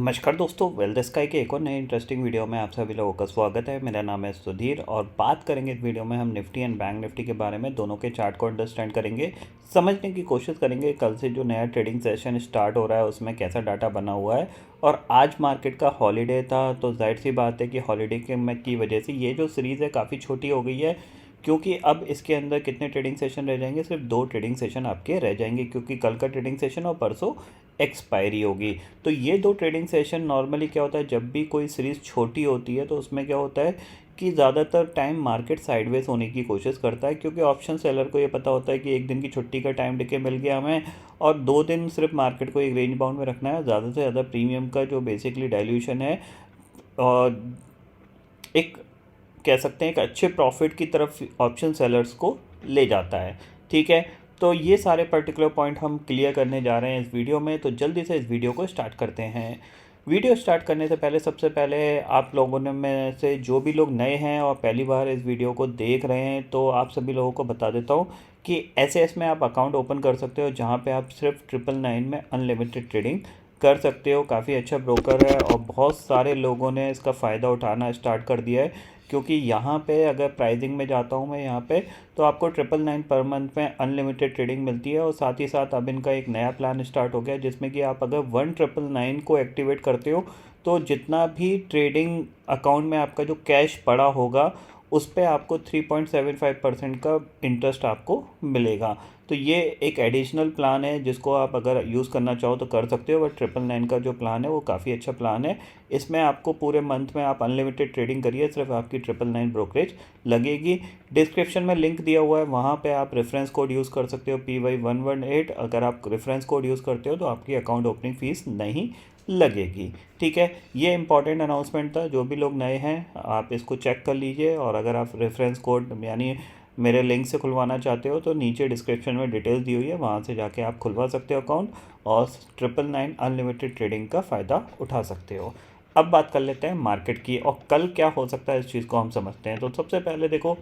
नमस्कार दोस्तों, wealth sky के एक और नए इंटरेस्टिंग वीडियो में आप सभी लोगों का स्वागत है। मेरा नाम है सुधीर और बात करेंगे इस वीडियो में हम निफ्टी एंड बैंक निफ्टी के बारे में। दोनों के चार्ट को अंडरस्टैंड करेंगे, समझने की कोशिश करेंगे कल से जो नया ट्रेडिंग सेशन स्टार्ट हो रहा है उसमें कैसा डाटा बना हुआ है। और आज मार्केट का हॉलीडे था तो जाहिर सी बात है कि हॉलीडे की वजह से ये जो सीरीज़ है काफ़ी छोटी हो गई है, क्योंकि अब इसके अंदर कितने ट्रेडिंग सेशन रह जाएंगे? सिर्फ 2 ट्रेडिंग सेशन आपके रह जाएंगे, क्योंकि कल का ट्रेडिंग सेशन और परसों एक्सपायरी होगी। तो ये 2 ट्रेडिंग सेशन नॉर्मली क्या होता है, जब भी कोई सीरीज़ छोटी होती है तो उसमें क्या होता है कि ज़्यादातर टाइम मार्केट साइडवेज होने की कोशिश करता है, क्योंकि ऑप्शन सेलर को ये पता होता है कि एक दिन की छुट्टी का टाइम डिके मिल गया हमें और 2 दिन सिर्फ मार्केट को एक रेंज बाउंड में रखना है। ज़्यादा से ज़्यादा प्रीमियम का जो बेसिकली डाइल्यूशन है और एक कह सकते हैं एक अच्छे प्रॉफिट की तरफ ऑप्शन सेलर्स को ले जाता है। ठीक है, तो ये सारे पर्टिकुलर पॉइंट हम क्लियर करने जा रहे हैं इस वीडियो में। तो जल्दी से इस वीडियो को स्टार्ट करते हैं। वीडियो स्टार्ट करने से पहले सबसे पहले आप लोगों ने में से जो भी लोग नए हैं और पहली बार इस वीडियो को देख रहे हैं तो आप सभी लोगों को बता देता हूँ कि एसएस में आप अकाउंट ओपन कर सकते हो, जहाँ पे आप सिर्फ 999 में अनलिमिटेड ट्रेडिंग कर सकते हो। काफ़ी अच्छा ब्रोकर है और बहुत सारे लोगों ने इसका फ़ायदा उठाना स्टार्ट कर दिया है, क्योंकि यहाँ पे अगर प्राइसिंग में जाता हूँ मैं यहाँ पे तो आपको 999 पर मंथ में अनलिमिटेड ट्रेडिंग मिलती है। और साथ ही साथ अब इनका एक नया प्लान स्टार्ट हो गया जिसमें कि आप अगर 1999 को एक्टिवेट करते हो तो जितना भी ट्रेडिंग अकाउंट में आपका जो कैश पड़ा होगा उस पे आपको 3.75% का इंटरेस्ट आपको मिलेगा। तो ये एक एडिशनल प्लान है जिसको आप अगर यूज़ करना चाहो तो कर सकते हो, बट 999 का जो प्लान है वो काफ़ी अच्छा प्लान है। इसमें आपको पूरे मंथ में आप अनलिमिटेड ट्रेडिंग करिए, सिर्फ आपकी 999 ब्रोकरेज लगेगी। डिस्क्रिप्शन में लिंक दिया हुआ है, वहाँ पे आप रेफरेंस कोड यूज़ कर सकते हो PY118। अगर आप रेफरेंस कोड यूज़ करते हो तो आपकी अकाउंट ओपनिंग फ़ीस नहीं लगेगी। ठीक है, ये इंपॉर्टेंट अनाउंसमेंट था। जो भी लोग नए हैं आप इसको चेक कर लीजिए, और अगर आप रेफरेंस कोड यानी मेरे लिंक से खुलवाना चाहते हो तो नीचे डिस्क्रिप्शन में डिटेल्स दी हुई है, वहाँ से जाके आप खुलवा सकते हो अकाउंट और 999 अनलिमिटेड ट्रेडिंग का फ़ायदा उठा सकते हो। अब बात कर लेते हैं मार्केट की और कल क्या हो सकता है इस चीज़ को हम समझते हैं। तो सबसे पहले देखो,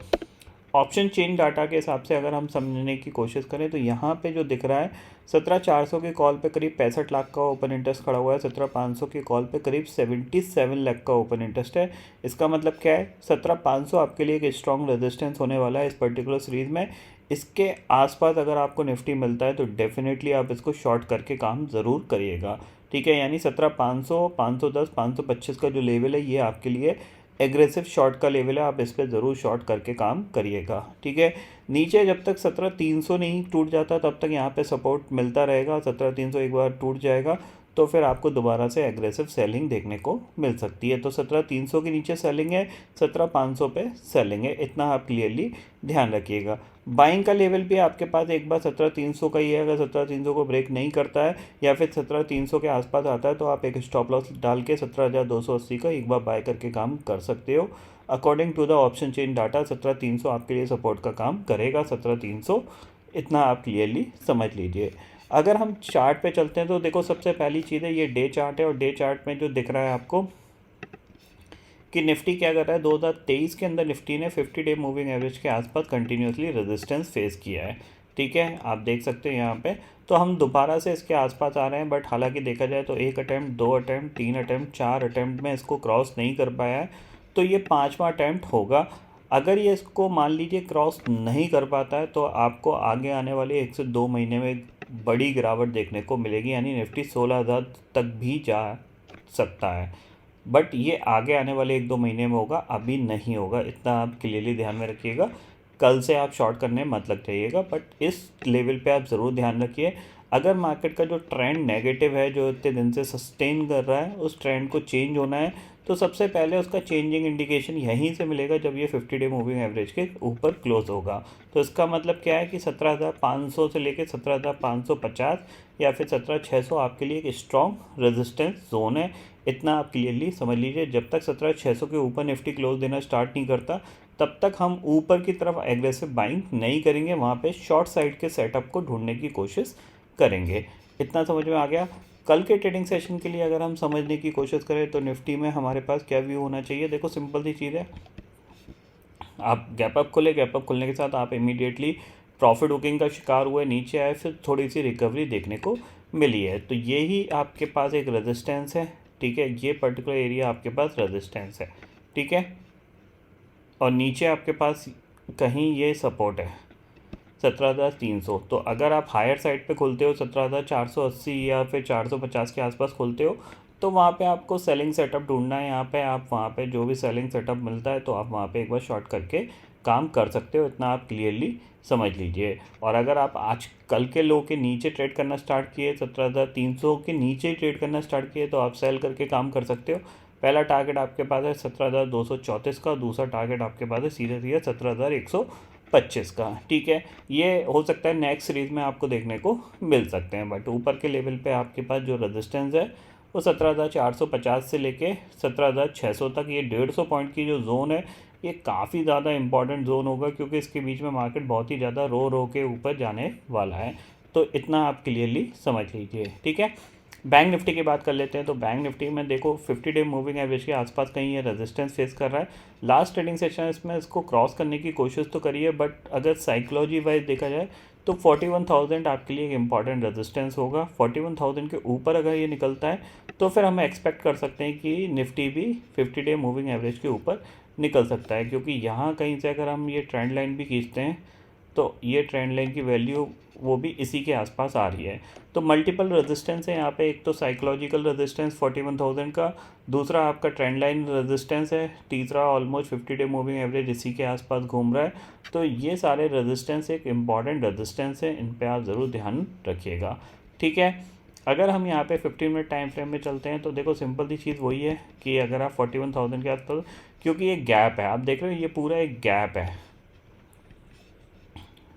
ऑप्शन चेन डाटा के हिसाब से अगर हम समझने की कोशिश करें तो यहाँ पे जो दिख रहा है 17,400 के कॉल पे करीब 65 लाख का ओपन इंटरेस्ट खड़ा हुआ है। 17,500 के कॉल पे करीब 77 लाख का ओपन इंटरेस्ट है। इसका मतलब क्या है, 17,500 आपके लिए एक स्ट्रॉन्ग रेजिस्टेंस होने वाला है इस पर्टिकुलर सीरीज़ में। इसके आसपास अगर आपको निफ्टी मिलता है तो डेफिनेटली आप इसको शॉर्ट करके काम ज़रूर करिएगा। ठीक है, यानी 17,500, 510, 525 का जो लेवल है ये आपके लिए एग्रेसिव शॉर्ट का लेवल है, आप इस पर ज़रूर शॉर्ट करके काम करिएगा। ठीक है, नीचे जब तक 17,300 नहीं टूट जाता तब तक यहाँ पे सपोर्ट मिलता रहेगा। 17,300 एक बार टूट जाएगा तो फिर आपको दोबारा से एग्रेसिव सेलिंग देखने को मिल सकती है। तो 17,300 के नीचे सेलिंग है, 17,500 पे सेलिंग है, इतना आप क्लियरली ध्यान रखिएगा। बाइंग का लेवल भी आपके पास एक बार 17,300 का ही है। अगर 17,300 को ब्रेक नहीं करता है या फिर 17,300 के आसपास आता है तो आप एक स्टॉप लॉस डाल के 17,280 का एक बार बाय करके काम कर सकते हो। According to the option chain data 17,300 आपके लिए सपोर्ट का काम करेगा। 17,300 इतना आप क्लियरली समझ लीजिए। अगर हम चार्ट पे चलते हैं तो देखो, सबसे पहली चीज़ है ये डे चार्ट है, और डे चार्ट में जो दिख रहा है आपको कि निफ्टी क्या कर रहा है, 2023 के अंदर निफ्टी ने 50 डे मूविंग एवरेज के आसपास कंटिन्यूसली रेजिस्टेंस फेस किया है। ठीक है, आप देख सकते हैं यहाँ पे। तो हम दोबारा से इसके आसपास आ रहे हैं, बट हालांकि देखा जाए तो 1 अटैम्प्ट, 2 अटैम्प्ट, 3 अटैम्प्ट, 4 अटैम्प्ट में इसको क्रॉस नहीं कर पाया है। तो ये 5वां अटैम्प्ट होगा। अगर ये इसको मान लीजिए क्रॉस नहीं कर पाता है तो आपको आगे आने वाले 1 से 2 महीने में बड़ी गिरावट देखने को मिलेगी, यानी निफ्टी 16,000 तक भी जा सकता है। बट ये आगे आने वाले 1-2 महीने में होगा, अभी नहीं होगा, इतना आप क्लियरली ध्यान में रखिएगा। कल से आप शॉर्ट करने मत लग जाइएगा, बट इस लेवल पे आप ज़रूर ध्यान रखिए। अगर मार्केट का जो ट्रेंड नेगेटिव है, जो इतने दिन से सस्टेन कर रहा है, उस ट्रेंड को चेंज होना है तो सबसे पहले उसका चेंजिंग इंडिकेशन यहीं से मिलेगा जब ये 50 डे मूविंग एवरेज के ऊपर क्लोज होगा। तो इसका मतलब क्या है कि 17,500 से लेकर 17,550 या फिर 17,600 आपके लिए एक स्ट्रॉन्ग रेजिस्टेंस जोन है। इतना आप क्लियरली समझ लीजिए। जब तक 17,600 के ऊपर निफ्टी क्लोज देना स्टार्ट नहीं करता तब तक हम ऊपर की तरफ एग्रेसिव बाइंग नहीं करेंगे, वहाँ पे शॉर्ट साइड के सेटअप को ढूंढने की कोशिश करेंगे। इतना समझ में आ गया। कल के ट्रेडिंग सेशन के लिए अगर हम समझने की कोशिश करें तो निफ्टी में हमारे पास क्या व्यू होना चाहिए। देखो, सिंपल सी चीज़ है, आप गैप अप खोले, गैप अप खुलने के साथ आप इमीडिएटली प्रॉफिट बुकिंग का शिकार हुए, नीचे आए, फिर थोड़ी सी रिकवरी देखने को मिली है। तो यही आपके पास एक रेजिस्टेंस है, ठीक है, ये पर्टिकुलर एरिया आपके पास रेजिस्टेंस है, ठीक है, और नीचे आपके पास कहीं ये सपोर्ट है 17,300। तो अगर आप हायर साइड पे खुलते हो 17,480 या फिर 450 के आसपास खुलते हो तो वहाँ पे आपको सेलिंग सेटअप ढूंढना है। यहाँ पे आप वहाँ पे जो भी सेलिंग सेटअप मिलता है तो आप वहाँ पे एक बार शॉर्ट करके काम कर सकते हो, इतना आप क्लियरली समझ लीजिए। और अगर आप आज कल के लो के नीचे ट्रेड करना स्टार्ट किए, 17,300 के नीचे ट्रेड करना स्टार्ट किए, तो आप सेल करके काम कर सकते हो। पहला टारगेट आपके पास है 17,234 का, दूसरा टारगेट आपके पास है सीधे सीधे 17,125 का, ठीक है। ये हो सकता है नेक्स्ट सीरीज़ में आपको देखने को मिल सकते हैं, बट ऊपर के लेवल पे आपके पास जो रेजिस्टेंस है वो 17,450 से लेके 17,600 तक, ये 150 पॉइंट की जो जोन है ये काफ़ी ज़्यादा इंपॉर्टेंट जोन होगा, क्योंकि इसके बीच में मार्केट बहुत ही ज़्यादा रो के ऊपर जाने वाला है। तो इतना आप क्लियरली समझ लीजिए, ठीक है। बैंक निफ्टी की बात कर लेते हैं। तो बैंक निफ्टी में देखो 50 डे मूविंग एवरेज के आसपास कहीं ये रेजिस्टेंस फेस कर रहा है। लास्ट ट्रेडिंग सेशन इसमें इसको क्रॉस करने की कोशिश तो करी है, बट अगर साइकोलॉजी वाइज देखा जाए तो 41,000 आपके लिए एक इंपॉर्टेंट रेजिस्टेंस होगा। 41,000 के ऊपर अगर ये निकलता है तो फिर हम एक्सपेक्ट कर सकते हैं कि निफ्टी भी 50 डे मूविंग एवरेज के ऊपर निकल सकता है, क्योंकि यहाँ कहीं से अगर हम ये ट्रेंड लाइन भी खींचते हैं तो ये ट्रेंड लाइन की वैल्यू वो भी इसी के आसपास आ रही है। तो मल्टीपल रेजिस्टेंस है यहाँ पे, एक तो साइकोलॉजिकल रेजिस्टेंस 41,000 का, दूसरा आपका ट्रेंड लाइन रेजिस्टेंस है, तीसरा ऑलमोस्ट 50 डे मूविंग एवरेज इसी के आसपास घूम रहा है। तो ये सारे रेजिस्टेंस एक इम्पॉर्टेंट रेजिस्टेंस है, इन पर आप ज़रूर ध्यान रखिएगा, ठीक है। अगर हम यहाँ पे 15 मिनट टाइम फ्रेम में चलते हैं तो देखो सिंपल सी चीज़ वही है कि अगर आप 41,000 के आसपास, क्योंकि ये गैप है, आप देख रहे हो ये पूरा एक गैप है,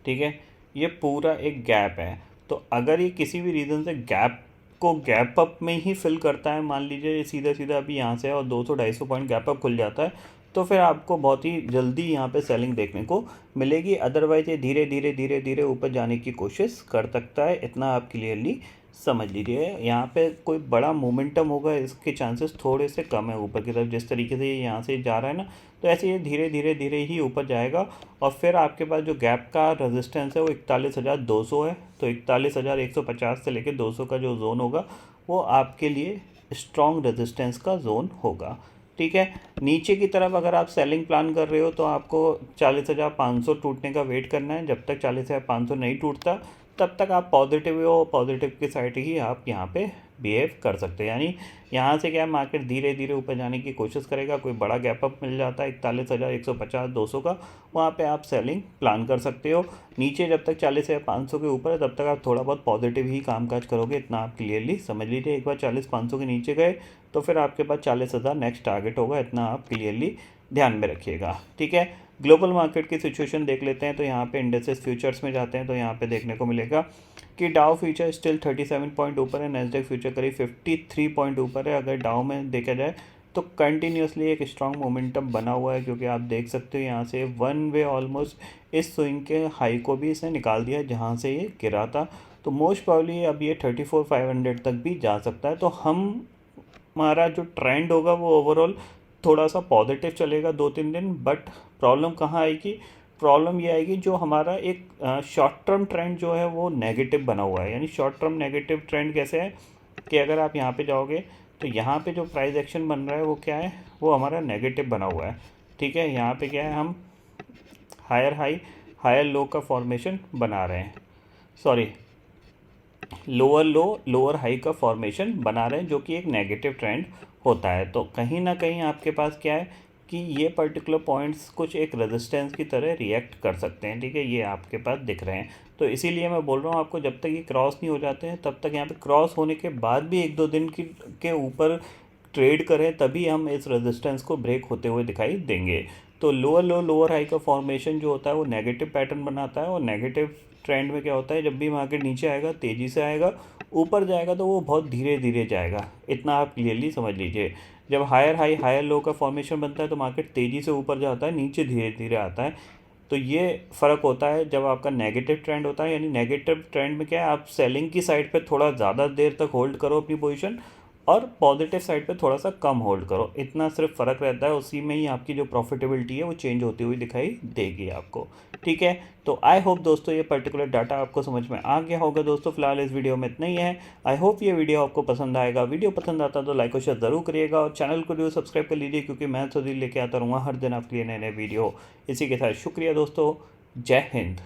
ठीक है, ये पूरा एक गैप है। तो अगर ये किसी भी रीज़न से गैप को गैप अप में ही फिल करता है, मान लीजिए ये सीधा सीधा अभी यहाँ से और 200-250 पॉइंट गैप अप खुल जाता है, तो फिर आपको बहुत ही जल्दी यहाँ पे सेलिंग देखने को मिलेगी। अदरवाइज ये धीरे धीरे धीरे धीरे ऊपर जाने की कोशिश कर सकता है, इतना आप क्लियरली समझ लीजिए। यहाँ पे कोई बड़ा मोमेंटम होगा इसके चांसेस थोड़े से कम है ऊपर की तरफ, जिस तरीके से ये यहाँ से जा रहा है ना, तो ऐसे ये धीरे धीरे धीरे ही ऊपर जाएगा। और फिर आपके पास जो गैप का रेजिस्टेंस है वो 41,200 है, तो 41,150 से लेकर 200 का जो जोन होगा वो आपके लिए स्ट्रॉन्ग रेजिस्टेंस का जोन होगा, ठीक है। नीचे की तरफ अगर आप सेलिंग प्लान कर रहे हो तो आपको 40,500 टूटने का वेट करना है। जब तक 40,500 नहीं टूटता तब तक आप पॉजिटिव हो, पॉजिटिव की साइड ही आप यहाँ पे बिहेव कर सकते हैं। यानी यहाँ से क्या है, मार्केट धीरे धीरे ऊपर जाने की कोशिश करेगा। कोई बड़ा गैप अप मिल जाता है 41,150 200 का, वहाँ पे आप सेलिंग प्लान कर सकते हो। नीचे जब तक 40,500 के ऊपर है तब तक आप थोड़ा बहुत पॉजिटिव ही कामकाज करोगे, इतना आप क्लियरली समझ लीजिए। एक बार 40,500 के नीचे गए तो फिर आपके पास 40,000 नेक्स्ट टारगेट होगा, इतना आप क्लियरली ध्यान में रखिएगा, ठीक है। ग्लोबल मार्केट की सिचुएशन देख लेते हैं। तो यहाँ पे इंडेक्सेस फ्यूचर्स में जाते हैं तो यहाँ पे देखने को मिलेगा कि डाउ फ्यूचर स्टिल 37 पॉइंट ऊपर है, नैस्डैक फ्यूचर करीब 53 पॉइंट ऊपर है। अगर डाउ में देखा जाए तो कंटिन्यूसली एक स्ट्रॉन्ग मोमेंटम बना हुआ है, क्योंकि आप देख सकते हो यहाँ से वन वे ऑलमोस्ट इस स्विंग के हाई को भी इसने निकाल दिया जहाँ से ये गिरा था। तो मोस्ट प्रॉब्ली अब ये 34,500 तक भी जा सकता है। तो हमारा जो ट्रेंड होगा वो ओवरऑल थोड़ा सा पॉजिटिव चलेगा 2-3 दिन, बट प्रॉब्लम कहाँ आएगी, प्रॉब्लम ये आएगी जो हमारा एक शॉर्ट टर्म ट्रेंड जो है वो नेगेटिव बना हुआ है। यानी शॉर्ट टर्म नेगेटिव ट्रेंड कैसे है कि अगर आप यहाँ पे जाओगे तो यहाँ पे जो प्राइस एक्शन बन रहा है वो क्या है, वो हमारा नेगेटिव बना हुआ है, ठीक है। यहाँ पे क्या है, हम हायर हाई हायर लो का फॉर्मेशन बना रहे हैं, सॉरी लोअर लो लोअर हाई का फॉर्मेशन बना रहे हैं, जो कि एक नेगेटिव ट्रेंड होता है। तो कहीं ना कहीं आपके पास क्या है कि ये पर्टिकुलर पॉइंट्स कुछ एक रेजिस्टेंस की तरह रिएक्ट कर सकते हैं, ठीक है, ये आपके पास दिख रहे हैं। तो इसीलिए मैं बोल रहा हूँ आपको, जब तक ये क्रॉस नहीं हो जाते हैं तब तक यहाँ पे क्रॉस होने के बाद भी 1-2 दिन के ऊपर ट्रेड करें, तभी हम इस रेजिस्टेंस को ब्रेक होते हुए दिखाई देंगे। तो लोअर लो लोअर हाई का फॉर्मेशन जो होता है वो नेगेटिव पैटर्न बनाता है, और नेगेटिव ट्रेंड में क्या होता है, जब भी मार्केट नीचे आएगा तेज़ी से आएगा, ऊपर जाएगा तो वो बहुत धीरे धीरे जाएगा, इतना आप क्लियरली समझ लीजिए। जब हायर हाई हायर लो का फॉर्मेशन बनता है तो मार्केट तेज़ी से ऊपर जाता है, नीचे धीरे धीरे आता है। तो ये फ़र्क होता है जब आपका नेगेटिव ट्रेंड होता है। यानी नेगेटिव ट्रेंड में क्या है, आप सेलिंग की साइड पे थोड़ा ज़्यादा देर तक होल्ड करो अपनी पोजीशन, और पॉजिटिव साइड पे थोड़ा सा कम होल्ड करो, इतना सिर्फ फ़र्क रहता है, उसी में ही आपकी जो प्रॉफिटेबिलिटी है वो चेंज होती हुई दिखाई देगी आपको। ठीक है, तो आई होप दोस्तों ये पर्टिकुलर डाटा आपको समझ में आ गया होगा। दोस्तों फिलहाल इस वीडियो में इतना ही है। आई होप ये वीडियो आपको पसंद आएगा। वीडियो पसंद आता तो लाइक और शेयर ज़रूर करिएगा और चैनल को जो सब्सक्राइब कर लीजिए, क्योंकि मैं सुधीर लेके आता रहूँगा हर दिन आपके लिए नए नए वीडियो। इसी के साथ शुक्रिया दोस्तों, जय हिंद।